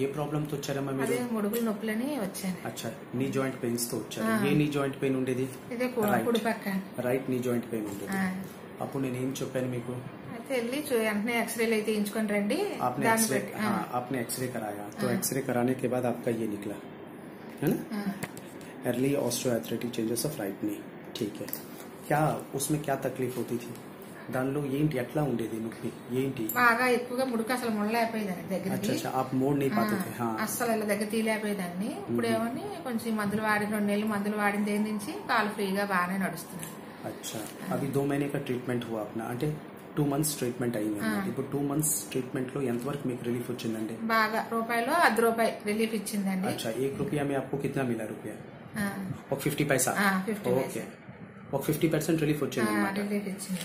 ఏ problem తో వచ్చారమ్మా మీరు? ముడుగులు నొప్పులని వచ్చాను. అచ్చా, నీ జాయింట్ పెయిన్స్ తో వచ్చారు. ఏ నీ జాయింట్ పెయిన్ ఉండేది? రైట్ నీ జాయింట్ పెయిన్ ఉండేది. అప్పుడు నేను ఏం చెప్పాను మీకు? వెళ్ళి వెంటనే एक्सरे తీయించుకొని రండి. आपने एक्सरे कराया तो एक्सरे कराने के बाद आपका ये निकला है ना, early osteoarthritis changes of right knee. ठीक है, क्या उसमें क्या तकलीफ होती थी? దానిలో ఏంటి, ఎట్లా ఉండేది నొప్పి ఏంటి? బాగా ఎక్కువగా ముడుకు అసలు ముడలేకపోయేదాన్ని దగ్గరికి. आप मोड़ नहीं पाते थे? हाँ, అసలు ఇలా దగ్గర తీయలేకపోయేదాన్ని. ఇప్పుడు ఏమని కొంచెం మందులు వాడి 2 నెలలు మందులు వాడిన దగ్గర నుంచి కాలు ఫ్రీగా బాగానే నడుస్తున్నాను. अच्छा, अभी 2 महीने का ट्रीटमेंट हुआ अपना, అంటే 2 months ట్రీట్మెంట్ అయింది. ఇప్పుడు 2 months ట్రీట్మెంట్ లో ఎంత వరకు మీకు రిలీఫ్ వచ్చిందండి? బాగా రూపాయలు ₹10 రిలీఫ్ ఇచ్చిందండి. अच्छा, 1 रुपया में आपको कितना मिला रुपया? और 50 पैसा. ఓకే, ఒక 50% రిలీఫ్ వచ్చింది. రిలీఫ్ ఇచ్చింది.